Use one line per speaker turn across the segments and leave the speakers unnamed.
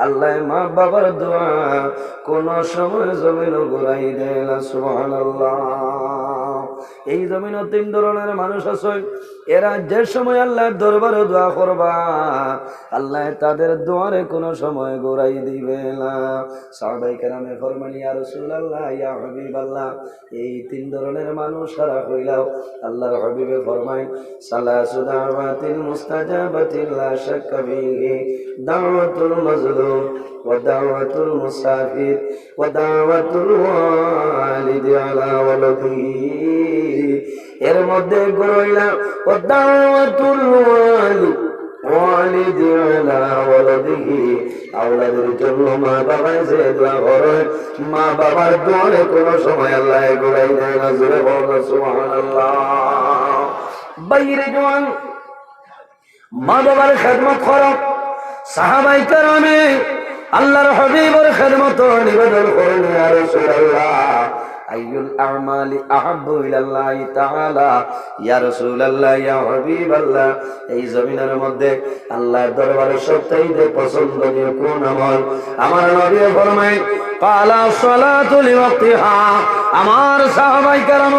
আল্লাহ মা বাবার দোয়া কোন সময় জমিন ঘুরাই দেয় না। সুবহানাল্লাহ। এই জমিনে তিন ধরনের মানুষ আছে, এরা যে সময় আল্লাহর দরবারে দোয়া করবা আল্লাহ তাদের দোয়ারে কোনো সময় ঘুরাই দিবে না। সাহাবায়ে কেরামে ফরমান, ইয়া রাসূলুল্লাহ, ইয়া হাবিবাল্লাহ, এই তিন ধরনের মানুষ সারা হইলাও। আল্লাহর হাবিবে ফরমায়, সালাসু দাওয়াতিল মুস্তাজাবাতিল লা শাক্কা ফিহি দাওয়াতুল মাজলুম ওয়া দাওয়াতুল মুসাফির ওয়া দাওয়াতুল ওয়ালিদি আলা ওয়ালাদিহি। এর মধ্যে গড়ইলা ওয়া দাওয়াতুল ওয়ালিদি আলা ওয়ালাদিহি, আওলাদের জন্য মা বাবার যে দোয়া করে মা বাবার দোয়ারে কোনো সময় আল্লাহ ঘুরাই দেয় না। জোরে বলো সুবহানাল্লাহ। বাইরে জওয়ান মা বাবার খেদমত করো। সাহাবায়ে কেরামে আল্লাহর হাবিবের খেদমত নিবেদন করেন, ইয়া রাসূলুল্লাহ আইয়ুল আমালি আহাব্বু ইলাল্লাহি তাআলা, ইয়া রাসূলুল্লাহ, ইয়া হাবিবাল্লাহ, এই জমিনের মধ্যে আল্লাহর দরবারে সবচেয়ে পছন্দনীয় কোন আমল? আমার নবী ফরমায়, ক্বালা সালাতু লিওয়াক্তিহা। আমার সাহাবায়ে কেরাম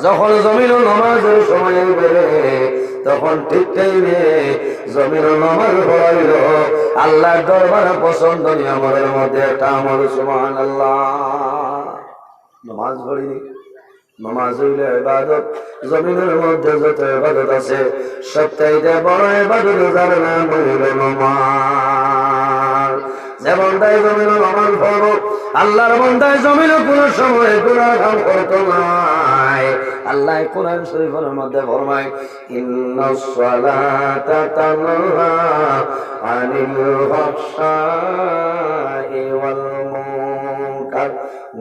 যখন জমিন নামাজের সময় বেরে তখন ঠিক টাইমে জমিন নামাজ পড়াইল আল্লাহর দরবারে পছন্দনীয় আমলের মধ্যে একটা আমল। সুবহানাল্লাহ। নামাজ পড়িনি, নামাজ হইলে ইবাদত। জমিনের মধ্যে যত ইবাদত আছে সবচাইতে বড় ইবাদত যার নাম হইল নামাজ। যে বান্দায় জমিনে নামাজ পড়ো আল্লাহর বান্দায় জমিনে কোন সময় গুনাহ কাম করতো নাই। আল্লাহ কোরআন শরীফের মধ্যে ফরমায়, ইন্নাস সালাতা তানহা আনিল ফাহশাই ওয়াল মুনকার।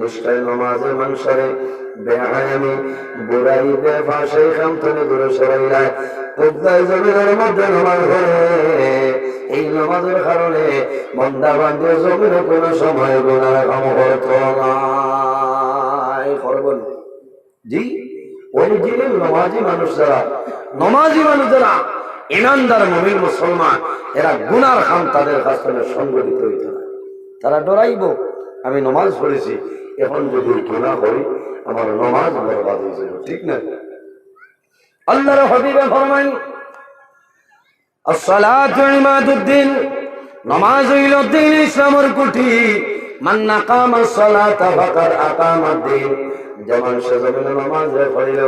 নিশ্চয় নামাজে মানুষের বেহায়ামি, বুড়াই, বেফাশাই, খামতনি দূরে সরাইলায়। প্রত্যেক জমিনের মধ্যে নামাজ পড়ে, এই নামাজের কারণে বান্দা বান্দা জমিনে কোনো সময় গুনাহ কাম করতো নাই। করবেন জি অরিজিনাল নামাজি মানুষ যারা, নামাজি মানুষ যারা ইমানদার মুমিন মুসলমান, এরা গুনার কাম তাদের কাছ থেকে সংগঠিত হইত না। তারা ডরাইব, আমি নামাজ পড়েছি, এখন যদি গুনাহ করি আমার নামাজ বরবাদ হয়ে যাবে। ঠিক না? আল্লাহর হাবিবে ফরমান, as-salatu imaduddin, নামাজ হইল দ্বীন, ইসলামের কুঠি। মান আকামা as-salata ফাকাদ আকামা ad-din। যেমন সে জমিনে নামাজ পড়িল,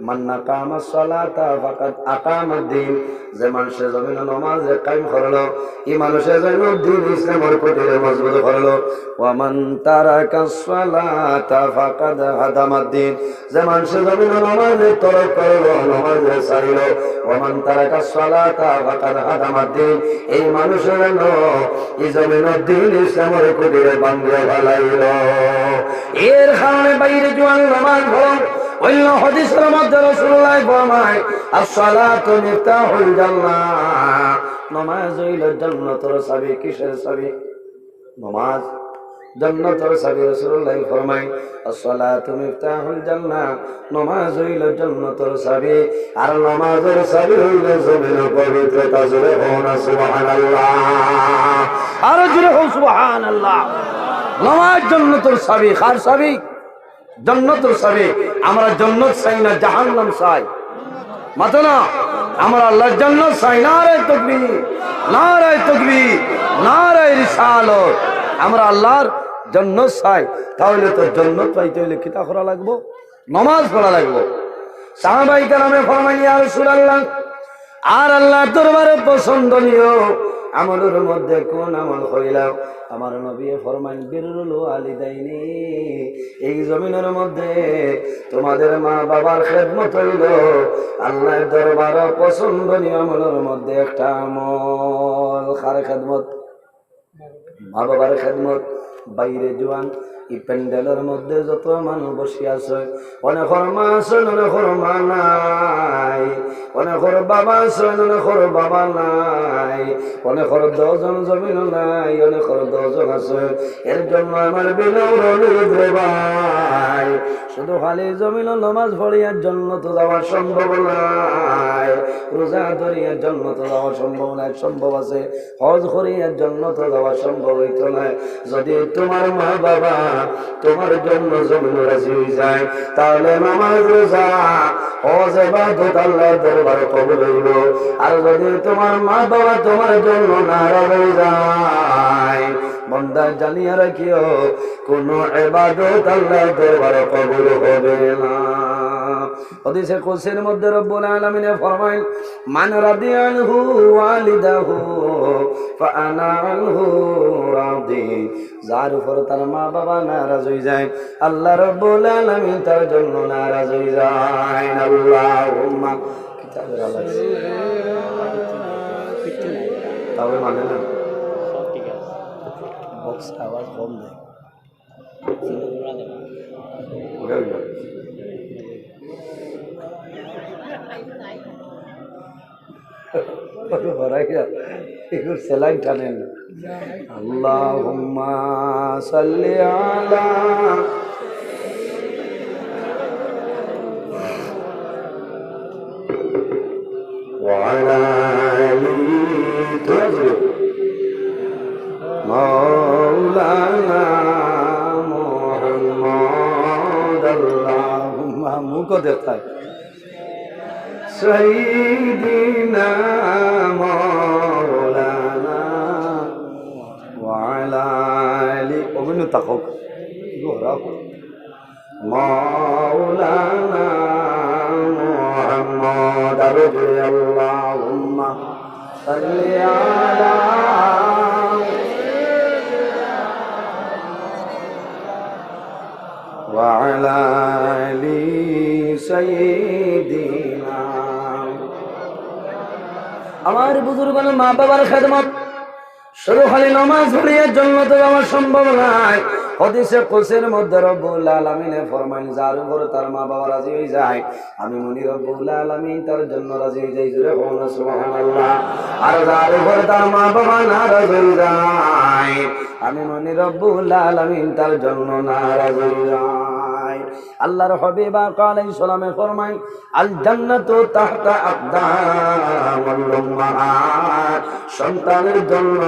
মান আকামা as-salata ফাকাদ আকামা ad-din, যেমন সে জমিনে নামাজ কায়েম করলো এই মানুষের জন্য দ্বীন ইসলামের কুঠিরে মজবুত করলো। ওয়া মান তারাকা as-salata ফাকাদ হাদামা ad-din, যেমন সে জমিনে নামাজ তরক করলো, নামাজ ছাড়িল। ওয়া মান তারাকা as-salata ফাকাদ হাদামা ad-din, এই মানুষের জন্য এই জমিনের দ্বীন ইসলামের কুঠিরে ভাঙিয়ে ফেলাইল। এর কারণে বাইরে জোয়ান নামাজ পড়ো। অন্য হাদিসের মধ্যে রাসূলুল্লাহ ফরমায়, as-salatu মিফতাহুল জান্নাহ, নামাজ হইল জান্নাতের চাবি। কিসের চাবি? নামাজ জান্নাতের চাবি। রাসূলুল্লাহ ফরমায়, as-salatu মিফতাহুল জান্নাহ, নামাজ হইল জান্নাতের চাবি। আর নামাজের চাবি হইল জমিনের পবিত্রতা। জোরে হন সুবহানাল্লাহ। আর জোরে হন সুবহানাল্লাহ। নামাজ জান্নাতের চাবি। কার চাবি? জান্নাতের চাবি। আমরা জান্নাত চাই না, জাহান্নাম চাই। মাতো না, আমরা আল্লাহর জান্নাত চাই। নারে তাকবীর, নারে তাকবীর, নারে রিসালাত। আমরা আল্লাহর জান্নাত চাই। তাহলে তো জান্নাত পাইতে হইলে কি তা করা লাগবে? নামাজ পড়া লাগবে। সাহাবায়ে কেরামে ফরমান, ইয়া রাসূলুল্লাহ, আর আল্লাহর দরবারে পছন্দনীয় আমলের মধ্যে কোন আমল হইলাম? আমার নবী ফরমান, বিররুল ওয়ালিদাইনি, এই জমিনের মধ্যে তোমাদের মা বাবার খেদমত হইল আল্লাহর দরবারে পছন্দনীয় আমলের মধ্যে একটা আমল। কার খেদমত? মা বাবার খেদমত। বাইরে জোয়ান এই প্যান্ডেলের মধ্যে যত মানুষ বসে আছে, অনেকের মা আছে, অনেকের মা নাই, অনেকের বাবা আছে, অনেকের বাবা নাই, অনেকের 10 জন জমিন নাই, অনেকের 10 জন আছে। এর জন্য আমার বিনম্র অনুরোধ রে ভাই, শুধু খালি জমিন নামাজ পড়িয়ার জন্য তো যাওয়া সম্ভব নাই, রোজা ধরিয়ার জন্য তো যাওয়া সম্ভব নাই, সম্ভব আছে হজ করিয়ার জন্য তো যাওয়া সম্ভব হইত না। যদি তোমার মা বাবা তোমার জন্য জমিন রাজি হয়ে যায়, তাহলে নামাজ রোজা হজ ইবাদত আল্লাহর দরবারে কবুল হইল। আর যদি তোমার মা বাবা তোমার জন্য নারাজ হয়ে যায়, বান্দা জানিয়া রাখিও কোন ইবাদত আল্লাহর দরবারে কবুল হবে না। হাদিসে কুদসির মধ্যে রব্বুল আলামিন ফরমায়, মান রাদিয়াহু ওয়ালিদাহু ফাআনা আনহু রাদি। যার উপর তার মা বাবা নারাজ হয়ে যায়, আল্লাহ রব্বুল আলামিন তার জন্য নারাজ হয়ে যায়। আল্লাহুম্মা কিতাবের আলাদা তবে মানে না বক্স আওয়াজ কম দেয়। সেলাই টানেন। আল্লাহুম্মা সাল্লি আলা ওয়া আলা আলি মাওলানা মুহাম্মদ। আল্লাহুম্মা মুকো দেখায় সাইয়্যিদিনা মাওলানা ওয়া আলা আলি ওবিনু তাকক গোরা মাওলানা মুহাম্মদ। আল্লাহুম্মা সাল্লি আলা ওয়া আলা আলি সাইয়্যিদিনা। আমার বুজুর্গান মা বাবার খেদমত শুধু খালি নামাজ পড়িয়ার জন্য তো আমার সম্ভব নাই। হাদিসে কুদসির মধ্যে রব্বুল আলামিন ফরমান, যার উপর তার মা বাবা রাজি হয়ে যায়, আমি মনি রব্বুল আলামিন তার জন্য রাজি হয়ে যাই। জোরে বলুন সুবহানাল্লাহ। আর যার উপর তার মা বাবা নারাজ হয়ে যায়, আমি মনি রব্বুল আলামিন তার জন্য নারাজ হয়ে যায়। আল্লাহর হাবিব আলাইহিস সালামে ফরমায়, আল জান্নাতু তাহতা আকদামিল উম্মাহাত। সন্তানের জন্য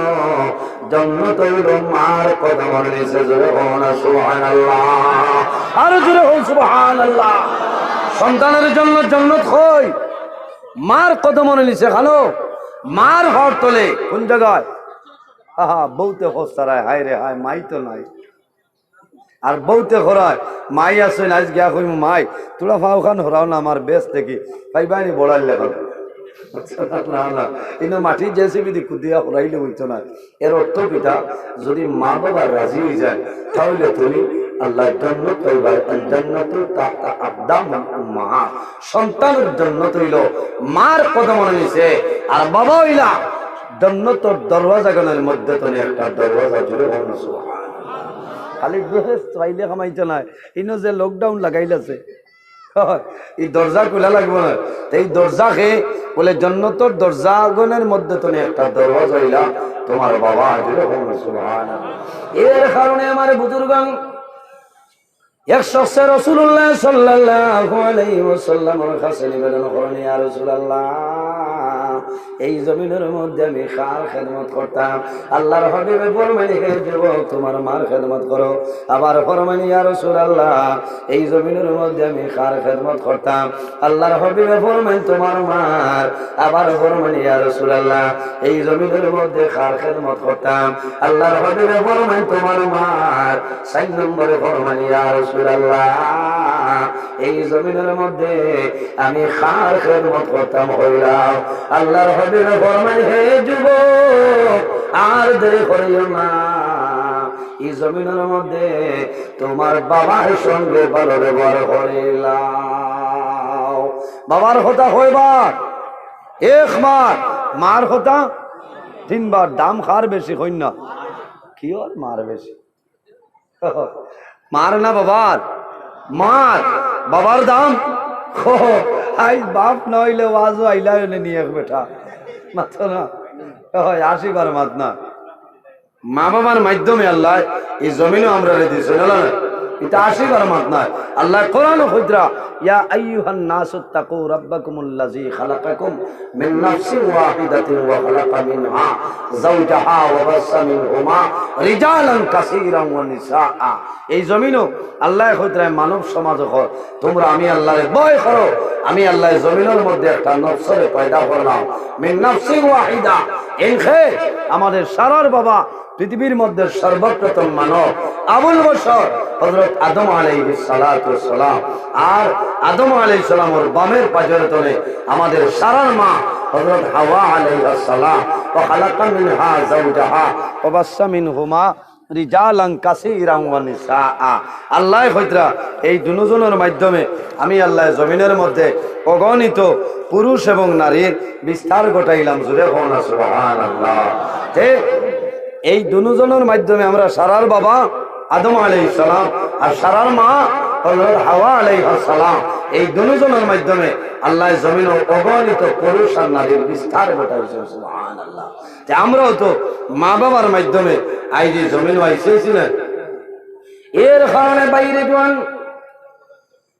জান্নাত হইল মার কদমের নিচে। জোরে বলুন সুবহানাল্লাহ। আর জোরে বলুন সুবহানাল্লাহ। সন্তানের জন্য জান্নাত কই? মার কদমের নিচে। খালো মার ঘর তোলে কোন জায়গায়? আহা বউতে হস্তারায়, হায় রে হায়, মাই তো নাই। আর বউতে হরায় মাই আসেন, আজ গিয়া কই মাই তোরা ফাও খান হরাও না আমার বেশ দেখি পাইবানি বড়ার লেখা না না কিন্তু মাটির জেসিবি দি কুদিয়া হরাইলে হইতো না। এর অর্থ পিতা, যদি মা বাবা রাজি হয়ে যায় তাহলে তুমি আল্লাহ জান্নাত পাইবা। জান্নাতু তাহতা আকদামিল উম্মাহাত। সন্তানের জান্নাত হইল মার কদমের নিচে, আর বাবা হইলা জান্নাতের দরওয়াজাগুলোর মধ্যে তুমি একটা দরওয়াজা। জুড়ে বলুন সুবহানাল্লাহ। খালি ড্রেস চাইলে কামাইতে নাই, ইনো যে লকডাউন লাগাইলাছে এই দরজা খোলা লাগবে না। এই দরজা খেয়ে বলে জান্নাতের দরজাগুলোর মধ্যে তুমি একটা দরওয়াজা হইলা তোমার বাবা। জুড়ে বলুন সুবহানাল্লাহ। এর কারণে আমার বুজুর্গান এক শখসে রাসূলুল্লাহ সাল্লাল্লাহু আলাইহি ওয়াসাল্লামের কাছে নিবেদন করেন, ইয়া রাসূলুল্লাহ, এই জমিনের মধ্যে আমি কার খেদমত করতাম? আল্লাহর হাবিবে ফরমাইলেন, হে যুবক, তোমার মার খেদমত করো। আবার ফরমাইলেন, ইয়া রাসূলুল্লাহ, এই জমিনের মধ্যে আমি কার খেদমত করতাম? আল্লাহর হাবিবে ফরমাইলেন, তোমার মার। আবার ফরমাইলেন, ইয়া রাসূলুল্লাহ, এই জমিনের মধ্যে কার খেদমত করতাম? আল্লাহর হাবিবে ফরমাইলেন, তোমার মার। 4 নম্বরে ফরমাইলেন, ইয়া রাসূলুল্লাহ, এই জমিনের মধ্যে আমি কার খেদমত করতাম? হইলাম। আল্লাহর হাবিব ফরমাইলেন, হে যুবক, আর দেরি করিও না, এই জমিনের মধ্যে তোমার বাবার সঙ্গে ভালো ব্যবহার করিলাম। বাবার কথা কয়বার? একবার। মার কথা 3 বার। দাম খার বেশি হই না, কি আর মার বেশি। মার না বাবার? মার। বাবার দাম আই বাপ নইলে ওয়াজও আইলা নিয়ে বেটা মাত্র না আসিবার মাত না। মা বাবার মাধ্যমে আল্লাহ এই জমিনও আমরা দিয়েছে না, এটা আসিবার মাত নয়। আল্লাহ কোরআন খুদরা ইয়া আইয়ুহান নাসু তাকু রাব্বাকুমুল্লাযী খালাকাকুম মিন নাফসিন ওয়াহিদাতিন ওয়া খালাকা মিনহা যাওজাহা ওয়া বাসসা মিনহুমা রিজালান কাসীরান ওয়া নিসাআ। এই জমিনও আল্লাহ খুদরা মানব সমাজ কর তোমরা আমি আল্লাহর ভয় করো। আমি আল্লাহ জমিনের মধ্যে একটা নফসরে পয়দা করলাম মিন নাফসিন ওয়াহিদা। এনখে আমাদের সারার বাবা পৃথিবীর মধ্যে সর্বপ্রথম মানব আবুল বশর হযরত আদম আলাইহিস সালাতু ওয়াস সালাম। আর আদম আলাইহিস সালামের বামের পাজর তলে আমাদের সারার মা হযরত হাওয়া আলাইহিস সালাম। ওয়া খালাকা মিনহা যাওজাহা ওয়া বাসসা মিনহুমা রিজালান কাসীরান ওয়া নিসাআ। আল্লাহ কইতরা এই দুজনের মাধ্যমে আমি আল্লাহ জমিনের মধ্যে অগণিত পুরুষ এবং নারীর বিস্তার ঘটাইলাম। জুড়ে কোন সুবহানাল্লাহ। ঠিক এই দুজনের মাধ্যমে আমরা সারার বাবা আদম আলাইহিস সালাম আর সারার মা হযরত হাওয়া আলাইহিস সালাম, এই দুজনের মাধ্যমে আল্লাহ জমিন অগণিত পুরুষ আর নারীর বিস্তার ঘটাইছেন। সুবহানাল্লাহ। যে আমরাও তো মা বাবার মাধ্যমে আই যে জমিন আইছেছিলেন। এর কারণে বাইরে জোয়ান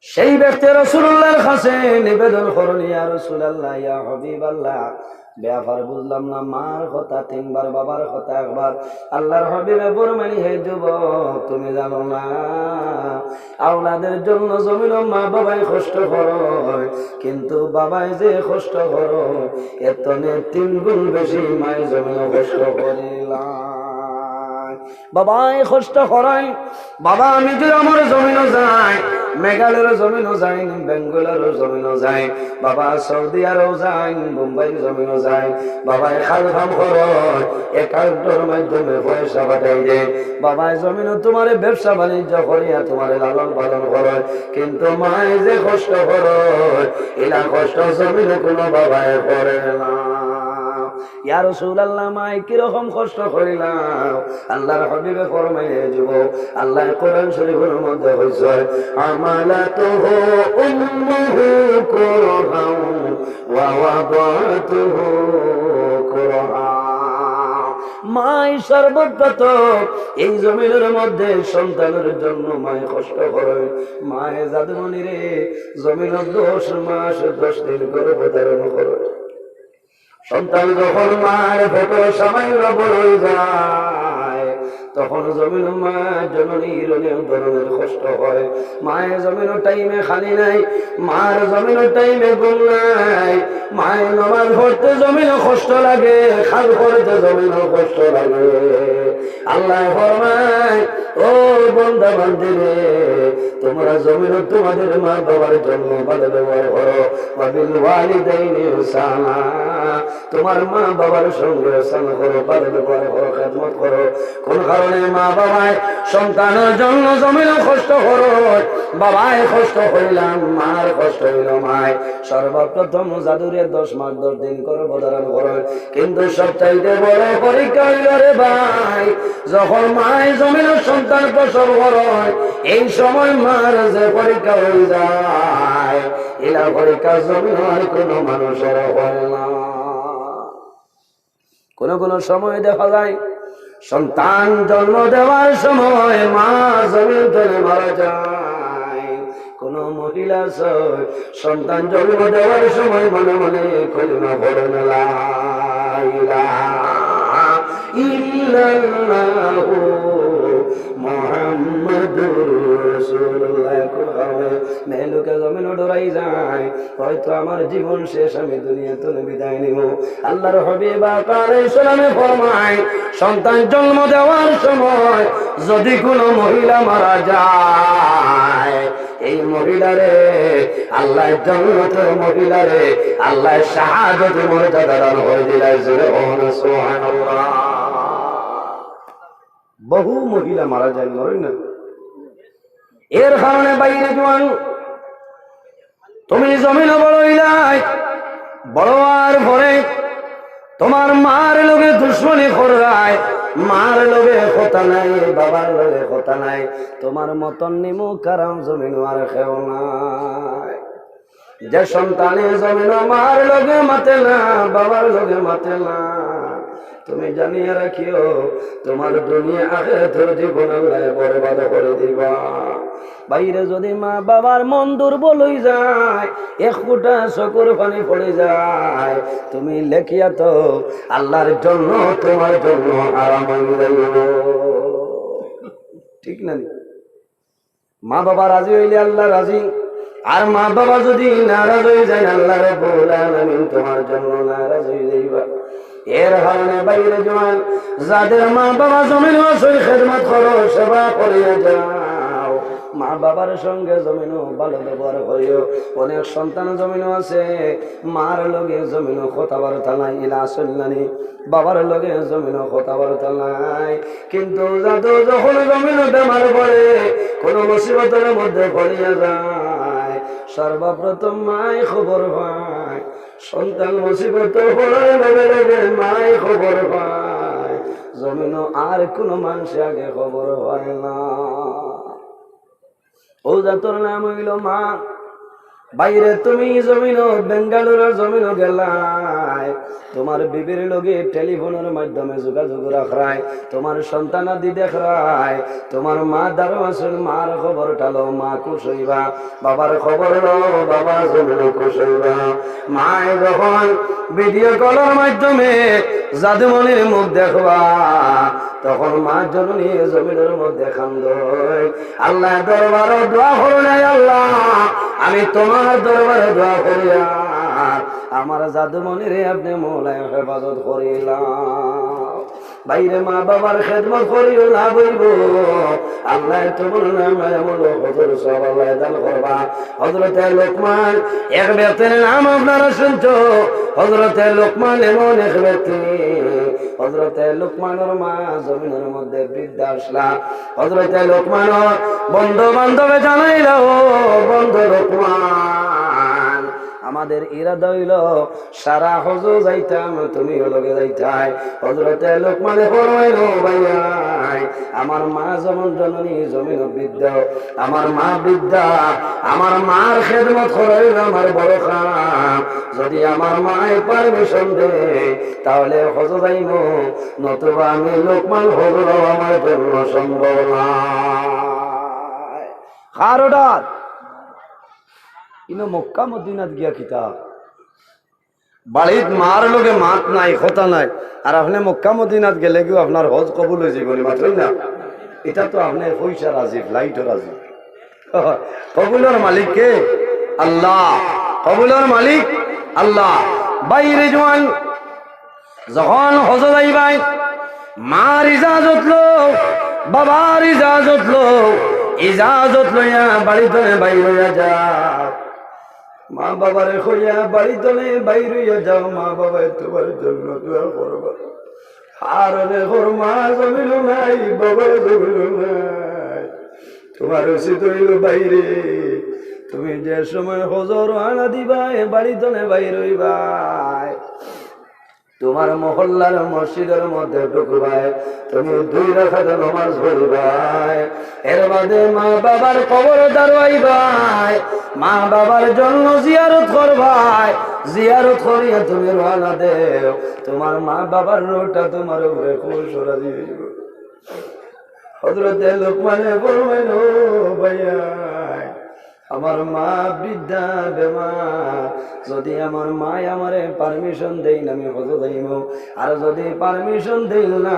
সেই ব্যক্তি রাসূলুল্লাহর কাছে নিবেদন করুন, ইয়া রাসূলুল্লাহ ইয়া হাবিবাল্লাহ, ব্যাপার বুঝলাম না, মার কথা তিনবার বাবার কথা একবার। আল্লাহর হাবিবে ফরমানি, হে যুবক তুমি জানো না আওলাদের জন্য জমিন মা বাবাই কষ্ট করে, কিন্তু বাবাই যে কষ্ট করো এত তিন গুণ বেশি মায়ের জমিন কষ্ট করিলাম। বাবাই কষ্ট করাই। বাবা আমি যদি আমার জমিনও যাই, মেঘালয়ের জমিনও যাই, বেঙ্গলের জমিনও যাই, বাবা সৌদি আরব যাই, মুম্বাইয়ের জমিনও যাই, বাবা খাল খাম করয় একাউন্টের মাধ্যমে পয়সা পাঠাই দে। বাবা জমিন তোমার ব্যবসা বাণিজ্য করিয়া তোমার লালন পালন করয়, কিন্তু মায়ে যে কষ্ট করয় এলা কষ্ট জমিন কোনো বাবায় করে না। ইয়া রাসূলুল্লাহ মাই কিরকম কষ্ট করিলাম? আল্লাহর হাবিবে ফরমাইয়ে যুবক, আল্লাহ কোরআন শরীফের মধ্যে কইছে আমালাতুহু উম্মুহু কুরহান ওয়া ওয়াদাতুহু কুরহান। মাই সর্বপ্রথম এই জমিনের মধ্যে সন্তানের জন্য মায়ে কষ্ট করে। মায়ে জাদুমণি রে জমিন 10 মাস 10 দিন করে ধারণ করে। সন্তান যখন মায়ের পেটে সামান্য বড় হয়ে যায় তখন জমিন মায়ের জননীর অনেক ধরনের কষ্ট হয়। মায়ের জমিন টাইমে খালি নাই, মার জমিন টাইমে ঘুম নাই, মায়ের নামাজ পড়তে জমিন কষ্ট লাগে, খাল করতে জমিন কষ্ট লাগে। আল্লাহ ফরমায়, ও বান্দা বান্দিরে তোমরা জমিন তোমাদের মা বাবার জন্য ভালো ব্যবহার করো। ওয়াবিল ওয়ালিদাইনি ইহসানা, তোমার মা বাবার সঙ্গে ইহসান করো, ভালো ব্যবহার করো, খেদমত করো। কোন কারণে মা বাবায় সন্তানের জন্য জমিন কষ্ট করো, বাবায় কষ্ট হইলাম, মার কষ্ট হইল মায়। সর্বপ্রথম জাদুরে 10 মাস 10 দিন করে ধারণ করো, কিন্তু সবচাইতে বড় পরীক্ষা হইল রে ভাই যখন মায় জমিনের সন্তান প্রসব করে, এই সময় মার যে পরীক্ষা হয়ে যায় এলা পরীক্ষা জমিন আর কোনো মানুষের হয় না। কোন কোন সময় দেখা যায় সন্তান জন্ম দেওয়ার সময় মা জমিন ধরে মারা যায়। কোন মহিলা সন্তান জন্ম দেওয়ার সময় মনে মনে কলিমা পড়ে না, লা ইলাহা ইল্লাল্লাহু মুহাম্মাদুর রাসূলুল্লাহ। মেলুকে জমিন ডরাই যায়, হয়তো আমার জীবন শেষ, আমি দুনিয়া থেকে বিদায় নিব। আল্লাহর হাবিব আলাইহিস সালামে ফরমায়, সন্তান জন্ম দেওয়ার সময় যদি কোনো মহিলা মারা যায়, এই মহিলারে আল্লাহ জান্নাতের মহিলারে আল্লাহ শাহাদাত মর্যাদা দান করে দিলেন। সুবহানাল্লাহ। বহু মহিলা মারা যায়, মরে না। এর কারণে বাইরে জোয়ান তুমি জমিন বড় হইলাই, বড় আর পরে তোমার মার লগে দুশ্মনী করায়, মার লগে কথা নাই, বাবার লগে কথা নাই, তোমার মতন নিমু কারাম জমিন আর খেও নাই। যে সন্তানে জমিন মার লগে মাতে না, বাবার লগে মাতে না, তুমি জানিয়ে রাখিও তোমার দুনিয়া আখিরাতের জীবন আল্লাহ বরবাদ করে দিবা। বাইরে যদি মা বাবার মন দুর্বল হয়ে যায়, এক ফোঁটা চকুর পানি পড়ে যায়, তুমি লেখিয়া তো আল্লাহর জন্য তোমার জন্য আরাম হয়ে যাইব। ঠিক না? মা বাবা রাজি হইলে আল্লাহ রাজি, আর মা বাবা যদি নারাজ হয়ে যায় আল্লাহ রাব্বুল আলামিন তোমার জন্য নারাজ হয়ে যাইবা। এর কারণে বাইরে জওয়ান যাদের মা বাবা জমিন আছে খেদমত করো, সেবা করিয়া যাও। মা বাবার সঙ্গে জমিনও ভালো ব্যবহার করিও। অনেক সন্তান জমিনও আছে মার লগে জমিনও কথাবার্তা নাই, ইলা আসল্লানি বাবার লগে জমিনও কথাবার্তা নাই। কিন্তু যাদু যখন জমিনও বেমার পড়ে, কোন মুসিবতের মধ্যে পড়িয়া যায়, সর্বপ্রথম মাই খবর পায়। সন্তান মুসিবত পড়ার লগে লগে মাই খবর পায়, জমিনও আর কোন মানুষ আগে খবর হয় না। ও জাতর নাম হইল মা। বাইরে তুমি জমিন বেঙ্গালুরের জমিন গেলাই, তোমার বিবির লগে টেলিফোনের মাধ্যমে যোগাযোগ রাখায়, তোমার সন্তানাদি দেখায়, তোমার মা দাঁড়ো আসল মার খবর টালো, মা খুশ হইবা। বাবার খবর লো, বাবা জমিন খুশ হইবা। মায় যখন ভিডিও কলের মাধ্যমে জাদুমনির মুখ দেখবা, তখন মা জননী জমিনের মধ্যে খান্দয়, আল্লাহ দরবারে দোয়া করো নাই, আল্লাহ আমি তোমার দরবারে দোয়া করিয়া আমার জাদুমনির আপনি মৌলায় হেফাজত করিলাম। বাইরে মা বাবার খেদমত করিও না বইব, আল্লাহ তোমার নাম হজর সব আল্লাহ দান করবা। হজরতে লোকমান এক ব্যক্তির নাম আপনারা শুনছো, হজরতে লোকমান এমন এক ব্যক্তি, হজরতে লোকমানের মা জমিনের মধ্যে বৃদ্ধা আসলা। হজরতে লোকমানের বন্ধু বান্ধবে জানাইল, বন্ধু লোকমান আমাদের ইরাদা হইল সারা হজ যাইতাম, তুমি লগে যাইতাই। হজরতে লোকমানে ফরমাইল, ভাইয়াই আমার মা যেমন জননী জমিন বৃদ্ধা, আমার মা বৃদ্ধা, আমার মার খেদমত করাইল আমার বড় কাম। যদি আমার মায়ের পারমিশন দে তাহলে হজ যাইব, নতুবা আমি লোকমান হজ আমার জন্য সম্ভব না। কারোটার ইনো মক্কা মদিনাত গিয়া কিতাব বাড়িত মার লগে মাত নাই, কথা নাই, আর আপনি মক্কা মদিনাত গেলে কেউ আপনার হজ কবুল হয়ে যাবে মাত্রই না। এটা তো আপনি পয়সা রাজি, ফ্লাইটও রাজি। কবুলের মালিক কে? আল্লাহ। কবুলের মালিক আল্লাহ। বাইরে জোয়ান যখন হজ যাইবাই, মার ইজাজত লো, বাবার ইজাজত লো, ইজাজত লইয়া বাড়িতে বাইর হইয়া যাও। মা বাবারে কইয়া বাড়িতে বাইর হইয়া যাও, মা বাবা তোমার জন্য দোয়া করবা। আর দেখোর মা জমিল নাই, বাবার জমিল নাই, তোমার উচিত হইল বাইরে তুমি যে সময় হজর আনা দিবাই, বাড়িতে বাইর হইবাই, তোমার মহল্লার মসজিদের মধ্যে ঢুকবাই, তুমি 2 রাকাত নামাজ পড়বাই। এর বাদে মা বাবার কবর দাঁড়াইবাই, মা বাবার জন্য জিয়ারত করবাই। জিয়ারত করিয়া তুমি রওনা দেও, তোমার মা বাবার রোটা তোমার উপরে খুশ রাজি হইব। হযরতে লোকমানে বলবেন, ও ভাইয়া আমার মা বৃদ্ধা বেমার, যদি আমার মা আমারে পারমিশন দেই না আমি হজ যাইব, আর যদি পারমিশন দেই না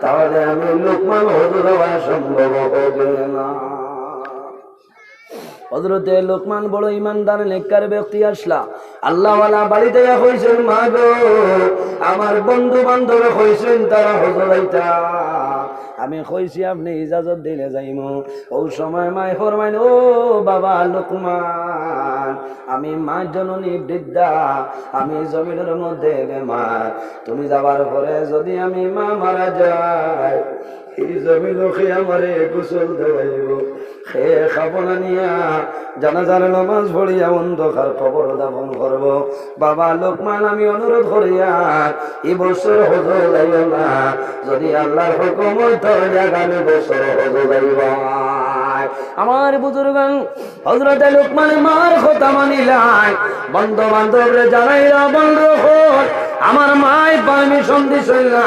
তাহলে আমি লোকমান হজ যাওয়া সম্ভব হবে না। হযরতে লোকমান বড় ইমানদার নেককার ব্যক্তি আসলা, আল্লাহওয়ালা বাড়িতে কইছেন, মা গো আমার বন্ধু বান্ধব কইছেন তারা হজ যাইতা, আমি কইছি আপনি ইজাজত দিলে যাইম। ও সময় মায় ফরমাইন, ও বাবা লোকমান আমি মা জননী বৃদ্ধা, আমি জমিনের মধ্যে বেমার, তুমি যাবার পরে যদি আমি মা মারা যায় এই জমিন খেয়ে আমারে গোসল দেওয়াইব, খেয়ে খাবো না নিয়া জানাজার নামাজ পড়িয়া অন্ধকার কবর দাফন করব। বাবা লোকমান আমি অনুরোধ করিয়া এই বছর হজ যাইও না, যদি আল্লাহর হুকুম হইতো আগামী বছর হজ যাইব। আমার বুজুর্গান হযরতে লোকমান মার কথা মানিলাই, বন্ধু বান্ধবরে জানাইলা বন্ধু হল আমার মাই পারমিশন দিছিল না,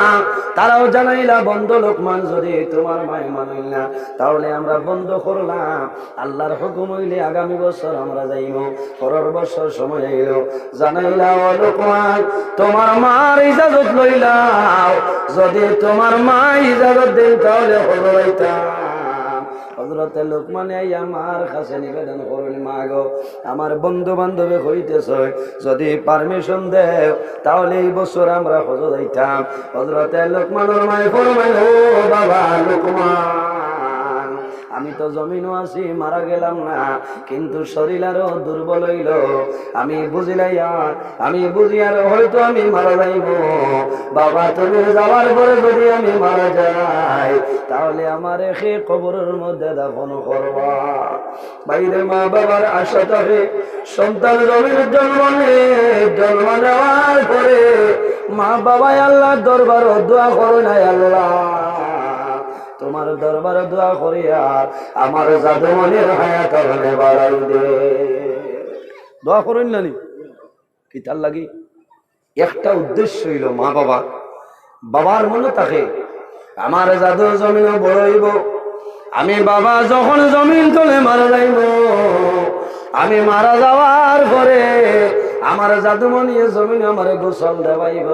তারাও জানাইলা বন্ধু লোকমান যদি তোমার মাই মানিল না তাহলে আমরা বন্ধ করলাম, আল্লাহর হুকুম হইলে আগামী বছর আমরা যাইব। পরের বছর সময় আইল, জানাইলা ও লোকমান তোমার মার ইজাজত লইলাও, যদি তোমার মা ইজাজত দেন তাহলে হলো যাইতাম। হযরতে লোকমানে আমার কাছে নিবেদন করুন, মা গো আমার বন্ধু বান্ধবে হইতেছে যদি পারমিশন দেও তাহলে এই বছর আমরা হজ যাইতাম। হযরতে লোকমানের মায় ফরমাইল, ও বাবা লোকমান আমি তো জমিনও আছি মারা গেলাম না, কিন্তু শরীর আরো দুর্বল হইল, আমি বুঝিলাই আমি বুঝি আর হয়তো আমি মারা যাইব। বাবা তুমি যাওয়ার পরে যদি আমি মারা যাই তাহলে আমার সে কবরের মধ্যে দাফন করবা। বাইরে মা বাবার আশা থাকে সন্তান জমিনের জন্ম নেওয়ার পরে মা বাবাই আল্লাহর দরবার দোয়া করে নাই, আল্লাহ তোমার দরবারে দোয়া করি আর আমার জাদুমনির হায়াত বাড়াই দে। দোয়া করেন না নি কি তার লাগি? একটা উদ্দেশ্য হইল মা বাবার মনে থাকে আমার জাদু জমিন বড় হইব, আমি বাবা যখন জমিন তোলে মারা যাইব, আমি মারা যাওয়ার পরে আমার জাদুমণি জমিনে আমার গোসল দেওয়াইব,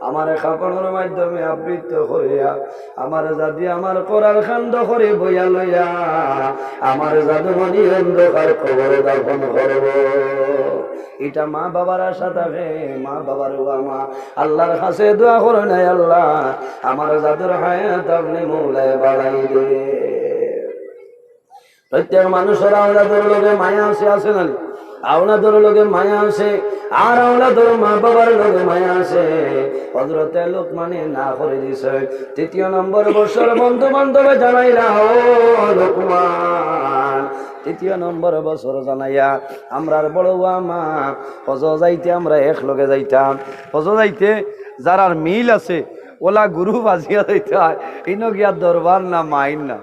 আমার কাপড়ের মাধ্যমে আবৃত করিয়া আমার জাদি আমার করার খান্ড করে বইয়া লইয়া আমার জাদুমণি অন্ধকার কবর দাফন করব। এটা মা বাবার আশা থাকে, মা বাবার মা আল্লাহর কাছে দোয়া করে নাই, আল্লাহ আমার জাদুর হায়াত আপনি মৌলায় বাড়াই দে। প্রত্যেক মানুষের আওলাদের লোকে মায়া আছে না? আওলাদের লোকে মায়া আছে, আর আওলাদের মা বাবার লোকে মায়া আছে। হযরতে লোকমানে না করে দিছে। তৃতীয় নম্বর বছর বন্ধু বান্ধবে জানাইলা, ও লোকমান তৃতীয় নম্বর বছর জানাইয়া আমরার বড় মা হজ যাইতে আমরা এক লগে যাইতাম। হজ যাইতে যার মিল আছে ওলা গুরু বাজিয়া যাইতে হয়, ইনো গিয়া দরবার না মাইন না,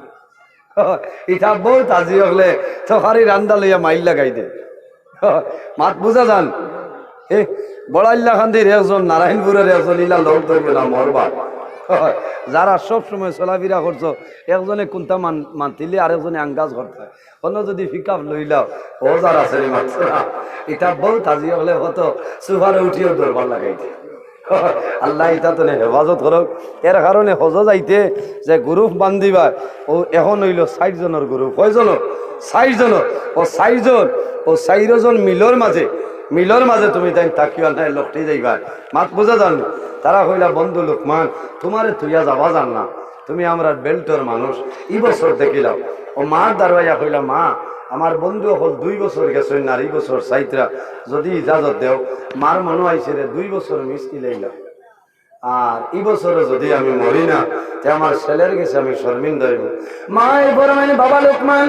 ইটা বহুত আজি হলে তখারি রান্দা লইয়া মাইল লাগাই দে মাত বুঝা যান। বড়াইল্লা খান্দির একজন নারায়ণপুরের একজন ইলা লোক ধরবে না মরবা, যারা সব সময় চলাফেরা করছো একজনে কোনটা মাতিলে আরেকজনে আঙ্গাজ করতে অন্য যদি পিকআপ লইলাও ও যারা আছে মারছে না, এটা বহুত আজি হলে হত সুফারে উঠিও দরবার লাগাইতে। আল্লাহ এটা তো হেফাজত করক। এর কারণে হজ যাইতে যে গ্রুপ বান্ধিবা ও এখন হইল ৬০ জনের গ্রুপ। কয়জন? ৬০ জন। ও ৬০ জন ও ৪ জন মিলর মাঝে তুমি তাই তাকিয়া নাই লোকটি যাইবা মাত বোঝা জান। তারা কইলা বন্ধু লোকমান তোমারে তুইয়া যাবা জান না, তুমি আমরা বেল্টর মানুষ, এই বছর দেখিলাম। ও মার দারবাইয়া কইলা, মা আমার বন্ধু হল ২ বছর গেছে না, এই বছর চাইতরা যদি ইজাজত দেও। মার মনে আইছে রে ২ বছর মিষ্টি লাইলাম, আর এই বছরে যদি আমি মরি না তে আমার ছেলের গেছে আমি শর্মিন্দা হইব। মা এরপর মানে বাবা লোকমান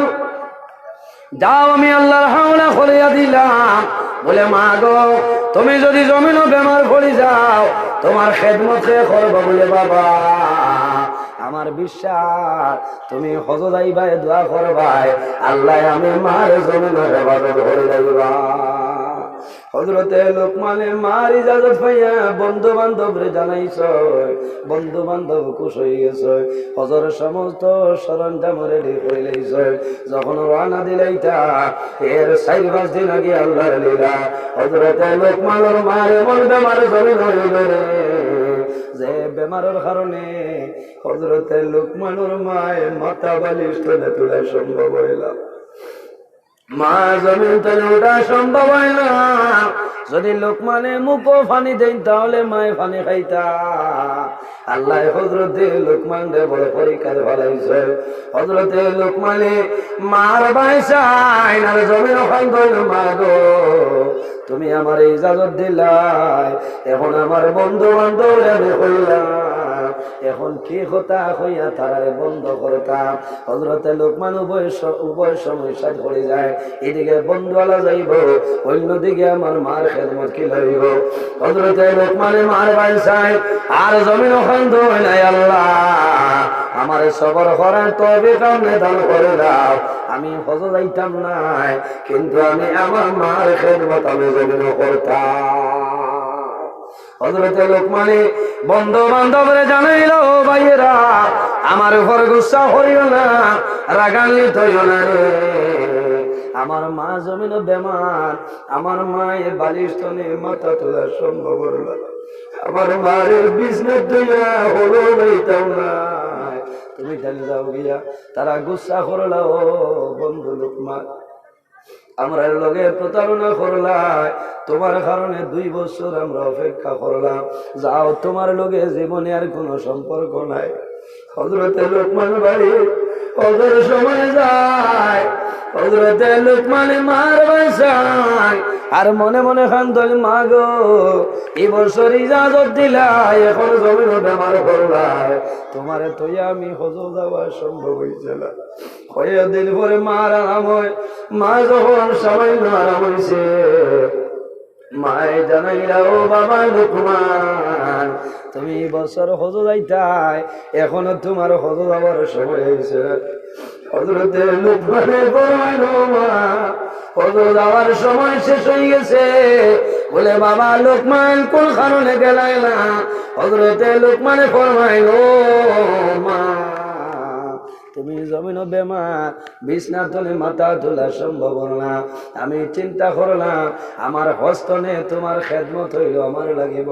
যাও আমি আল্লাহর হাওলা করিয়া দিলাম। বলে মা গো তুমি যদি জমিনও বেমার পড়ি যাও তোমার খেদমত করবো। বলে বাবা আমার বিশ্বাস তুমি হজ যাইবাই দোয়া করবাই, আল্লাহ আমি মার জমিনের হেফাজত করে যাইবা। হযরতে লোকমানে মার ইজাজত পাইয়া বন্ধু বান্ধবরে জানাইছ, বন্ধু বান্ধব খুশ হয়ে গেছে। হজরের সমস্ত সরঞ্জাম রেডি করে লইছ। যখন রানা দিলাইতা এর ৪-৫ দিন আগে আল্লাহর লীলা হযরতে লোকমানের মারে মন বেমার জমিন হইল রে, যে বেমারের কারণে হযরতে লোকমানের মায়ে মাথা বালিশ তুলে তোলা সম্ভব হইল, মা জমিন তুলে ওঠা সম্ভব হয় না। যদি লোকমানে মুখও ফানি দেন তাহলে মায়ে ফানি খাইতা। আল্লাহ হযরতে লোকমান রে বড় পরীক্ষার ফলাইছে। হযরতে লোকমানে মার বাইসাই আর জমিন খান কইল, মা গো তুমি আমার ইজাজত দিলাই, এখন আমার বন্ধু বান্ধব আমি কইলাম এখন কি কথা হইয়া তারারে বন্ধ করতাম। হযরতে লোকমান উভয় সমস্যা ধরে যায়, এদিকে বন্ধুওয়ালা যাইব, অন্যদিকে আমার মার খেদমত কি লইব। হযরতে লোকমানে মার বাঁচায় আর জমিন ওখান ধরে নাই। আল্লাহ আমার সবর করার তবে কামনে দান করে দাও। আমি হজ যাইতাম নাই, কিন্তু আমি আমার মার খেদমত আমি জমিন করতাম। হযরতে লোকমানে বন্ধু বান্ধবরে জানাইল, ভাইয়েরা আমার উপর গুসা হইও না, রাগান্বিত হইও না রে। আমার মা জমিন বেমার, আমার মায়ের বালিশ তলে মাথা তোলা সম্ভব হল, আমার মায়ের বিজনেস দিয়া হলো যাইতাম না, তুমি চলে যাও গিয়া। তারা গুসা করলা, ও বন্ধু লোকমান আমরা লগে প্রতারণা করলাই, তোমার কারণে 2 বছর আমরা অপেক্ষা করলাম, যাও তোমার লগে জীবনে আর কোনো সম্পর্ক নাই। হযরতে লোকমান বাড়ি হজর সময় যায়, হযরতে লোকমানে মার বাসায় আর মনে মনে খান্দল, মা গো এই বছর ইজাজত দিলাই, এখন জমিন বেমার করলাই, তোমারে তৈয়া আমি হজ যাওয়া সম্ভব হয়েছে না। কয়েকদিন পরে মার আরাম হয়, মা যখন সামান্য আরাম হয়েছে, মায়ে জানাইলা, ও বাবা লোকমান তুমি বছর হজ যাইতাই, এখনো তোমার হজ যাওয়ার সময় হয়েছে। হযরতে লোকমানে ফরমাইল, মা হজ যাওয়ার সময় শেষ হয়ে গেছে। বলে বাবা লোকমান কোন কারণে গেলাই না? হযরতে লোকমানে ফরমাইল, মা তুমি জমিন বেমার, বিছনা তলে মাথা তোলা সম্ভব না, আমি চিন্তা করলাম আমার হস্তনে তোমার খেদমত হইল আমার লাগিব,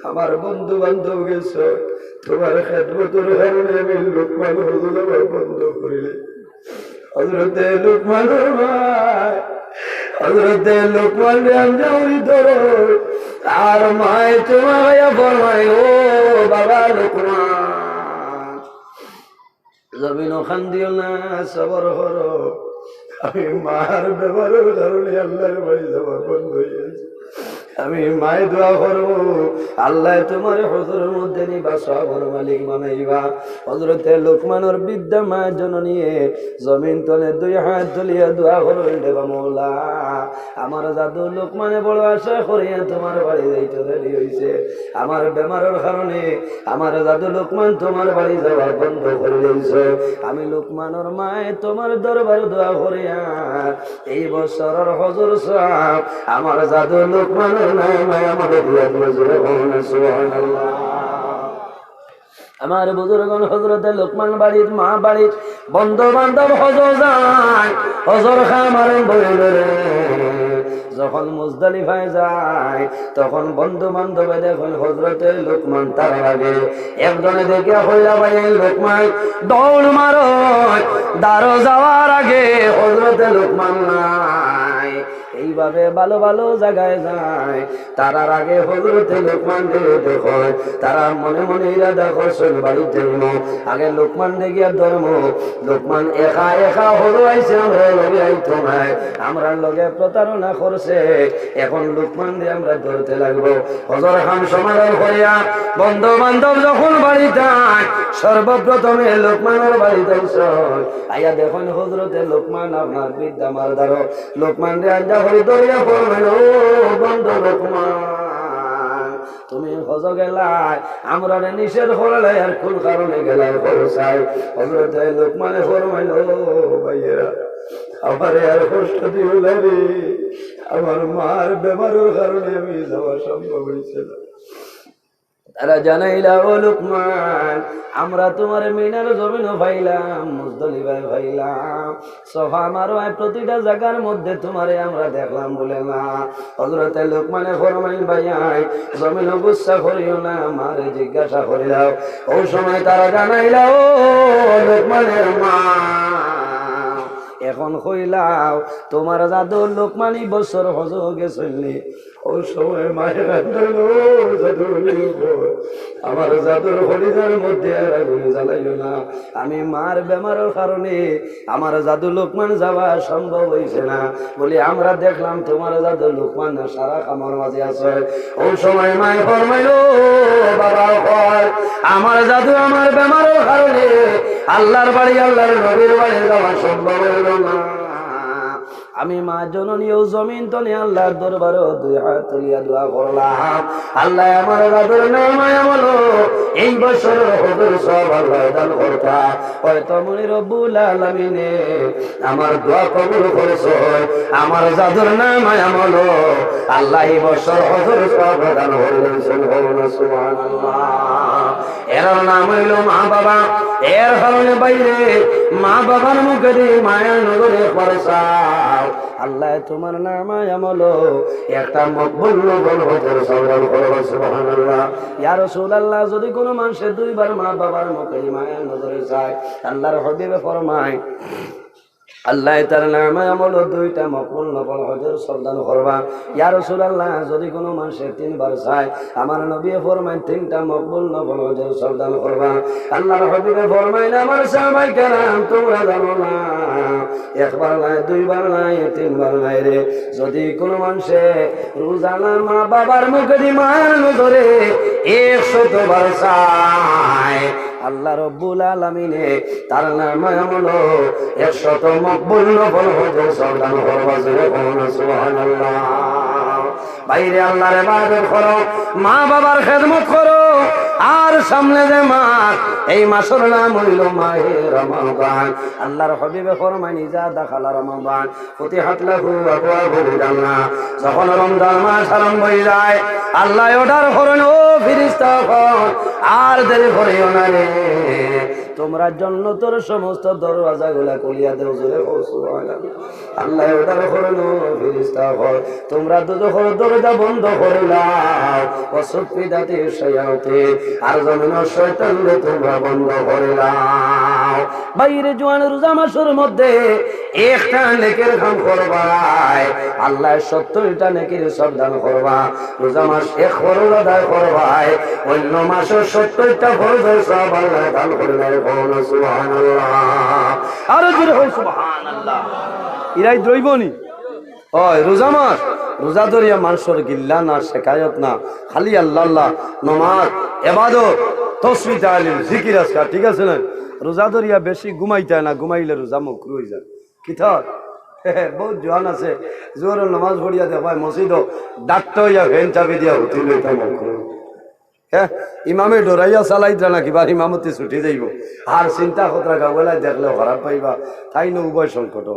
আমার বন্ধু বান্ধব গেছ, তোমার খেদমতের কারণে আমি লোকমান বন্ধ করিলে। হযরতে লোকমানের ভাই, হযরতে লোকমান রামজাউরি ধরো আর মায় তোমায় ফরমায়, ও বাবা লোকমান জমিন ওখান দিও না, সবর করো, আমি মার ব্যবহারের কারণে আল্লাহর বাড়ি যাওয়া বন্ধ হয়ে গেছে, আমি মায়ে দোয়া করবো আল্লাহ তোমার হজরের মধ্যে নিবা, সবর মালিক বানাইবা। হযরতে লোকমানের বিদ্যা মায়ের জন্য নিয়ে জমিন তলে 2 হাত তুলিয়া দোয়া করলেন, দেবা মৌলা আমার জাদু লোকমানে বড় আশা করিয়া তোমার বাড়ি যাইতে রেডি হয়েছে, আমার বেমারের কারণে আমার জাদু লোকমান তোমার বাড়ি যাওয়া বন্ধ করে দিয়েছে, আমি লোকমানের মায়ে তোমার দরবার দোয়া করিয়া এই বছরের হজর সব আমার জাদু লোকমানের আমার বুজুর্গণ হযরতে লোকমান বাড়ির মা বাড়ির বন্ধু বান্ধব হজ যায়, হজর খামার বইল রে। যখন মুজদালিফায় যায় তখন বন্ধু বান্ধবে দেখুন হযরতে লোকমান তার আগে একজনে দেখে হইলা, ভাই লোকমান দৌড় মারো, দাঁড়ো যাওয়ার আগে হযরতে লোকমান নাই। এইভাবে ভালো ভালো জায়গায় যায়, তারার আগে হযরতে লোকমান দেখো, তারা মনে মনে ইরাদা করছেন বাড়িতে আগে লোকমান গিয়া ধর্ম, লোকমান একা একা হলো আইছে, আমরা লগে আইতো নাই, আমরা লগে প্রতারণা করছে, এখন লোকমান দিয়ে আমরা ধরতে লাগবো। হজর খান সমাধান করিয়া বন্ধু বান্ধব যখন বাড়িতে সর্বপ্রথমে লোকমানের বাড়িতে আইয়া দেখুন হযরতে লোকমান আপনার বিদ্যা মার দ্বারা লোকমান রে আঞ্জা করে ধরিয়া পড়বেন, ও বন্ধু লোকমান তুমি হজ গেলাই, আমরা নিষেধ করলাই আর কোন কারণে গেলাই চাই। হযরতে লোকমানে ফরমাইল, ও ভাইয়েরা আমারে আর কষ্ট দিও না রে, আমার মার বেমারের কারণে আমি যাওয়া সম্ভব হয়েছিল। তারা জানাইলা, ও লোকমান আমরা তোমার মিনার জমিনও পাইলাম, মুজদালিফায় পাইলাম, সোফা মারোয় প্রতিটা জায়গার মধ্যে তোমারে আমরা দেখলাম বলে না। হযরতে লোকমানে ফরমাইল, ভাইয়াই জমিন গুচ্ছা করিও না, মারে জিজ্ঞাসা করে দাও। ওই সময় তারা জানাইলা, ও লোকমানের মা এখন কইলাও তোমার জাদু লোকমানি বছর হজ গেছলি ও সময় মায়ের আমার জাদুর হরিদার মধ্যে আর আগুন জ্বালাইল না। আমি মার বেমারের কারণে আমার জাদু লোকমান যাওয়া সম্ভব হয়েছে না বলে আমরা দেখলাম তোমার জাদু লোকমান সারা কামর মাঝে আছে। ওই সময় মায় ফরমাইল বাবা হয় আমার জাদু আমার বেমারের কারণে আল্লাহর বাড়ি আল্লাহর নবীর বাড়ি যাওয়া সম্ভব হইল না। আমি মা জননীয় জমিন তলে আল্লাহর দরবারে দুই হাত তুলিয়া দোয়া করলাম, আল্লাহ আমার জাদুর নামায় আমলো এই বছর হজুর সব আল্লাহ দান করতা। হয়তো মনি রব্বুল আলামিনে আমার দোয়া কবুল করেছে, আমার জাদুর নামায় আমলো আল্লাহ এই বছর হজুর সব দান করলেন। সুবহানাল্লাহ। এর নাম হইল মা বাবা। এর কারণে বাইরে মা বাবার মুখে দিয়ে মায়া নজরে পরসাও আল্লাহ তোমার নামায় আমলো একটা মকবুল নবল হজর সওয়াল করো। সুবহানাল্লাহ। ইয়া রাসূলুল্লাহ, যদি কোনো মানুষের দুইবার মা বাবার মুখে মায়া নজরে যায় আল্লাহর হাবিবে ফরমায় আল্লাহ তার নামায় আমলো দুইটা মকবুল নবল হজর সওয়াল করবা। ইয়া রাসূলুল্লাহ, যদি কোনো মানুষের তিনবার যায় আমার নবী ফরমায় তিনটা মকবুল নবল হজর সওয়াল করবা। আল্লাহর হাবিবে ফরমায় আমার সাহাবায়ে কেরাম তোমরা জানো না একবার নাই দুইবার নাই তিনবার নাই রে, যদি কোনো মানুষে রোজানা মা বাবার মুখে দি মায়ের নজরে 100 বার চায় আল্লাহ রব্বুল আলামিনে তার নামায় আমলো 100 মকবুল নফল হজর সওয়াল করবা। সুবহানাল্লাহ। বাইরে আল্লাহর ইবাদত করো, মা বাবার খেদমত করো, আর সামনে যে মাস এই মাসের নাম হইল মাহে রমাদান। আল্লাহর হাবিবে ফরমায় ইজা দাখালা রমাদান ফুতিহাত লাহু আবওয়াবুল জান্নাহ। যখন রমজান মাস আরম্ভ হয়ে যায় আল্লাহ অর্ডার করেন ও ফেরেশতাগণ আর দেরি করিও না রে, তোমরা জান্নাতের সমস্ত দরওয়াজাগুলা খুলিয়া দাও। জোরে ও সুবহানাল্লাহ। আল্লাহ অর্ডার করেন ও ফেরেশতাগণ তোমরা দোজখের দরজা বন্ধ করে দাও। ওয়াসফিদাতি শায়াতিন আর জমিনের শয়তানকে তোমরা বন্ধ করে দাও। বাইরে জোয়ান রোজা মাসের মধ্যে একটা নেকের কাম করবাই আল্লাহ 70টা নেকির সব দান করবা। রোজা মাস এক ফরজ আদায় করবাই অন্য মাসের 70টা ফরজের সব আল্লাহ দান করবে। সুবহানাল্লাহ। আর জোরে হয় সুবহানাল্লাহ। ইরাই দ্রৈবনি ওই রোজা মাস রোজা ধরিয়া মানুষের গিল্লা না শেখায়ত না, খালি আল্লাহ আল্লাহ নমাজ ইবাদত তাসবিহ তাহলিল জিকির আজকার, ঠিক আছে না? রোজা ধরিয়া বেশি ঘুমাইতে না, ঘুমাইলে রোজা মুকরু হয়ে যায়। কি থর বহুত জোয়ান আছে জোর নামাজ পড়িয়া দেখায় মসজিদ ডাক্তার হইয়া ভেন চাপি দিয়া হুতি লইতা মুকরু। হ্যাঁ, ইমামে ডরাইয়া চালাইতা নাকি বার ইমামতি ছুটি যাইব আর চিন্তা কথা গাওয়ালাই দেখলে খারাপ পাইবা, তাই না উভয় সংকট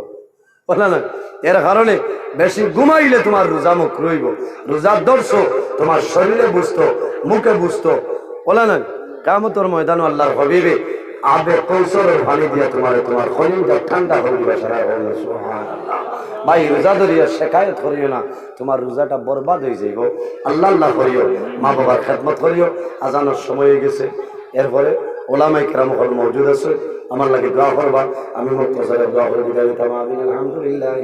বলে না। এর কারণে বেশি ঘুমাইলে তোমার রোজা মুখ রইব। রোজা দর্শ তোমার শরীরে বুঝতো মুখে বুঝতো বলে না। কিয়ামতের ময়দানে আল্লাহর হাবিবে আবে কৌশলের পানি দিয়া তোমার শরীরটা ঠান্ডা করে দিবে সারা। সুবহানাল্লাহ। ভাই রোজা ধরিয়া শেখায়ত করিও না, তোমার রোজাটা বরবাদ হয়ে যাইব। আল্লাহ আল্লাহ করিও, মা বাবার খেদমত করিও। আজানের সময় হয়ে গেছে, এরপরে ওলামায়ে কেরাম হল মওজুদ আছে, আমার লাগে দোয়া করবা। আমি মুক্তসরের দোয়া করে বিদায় নিতাম। আমিন। আলহামদুলিল্লাহ।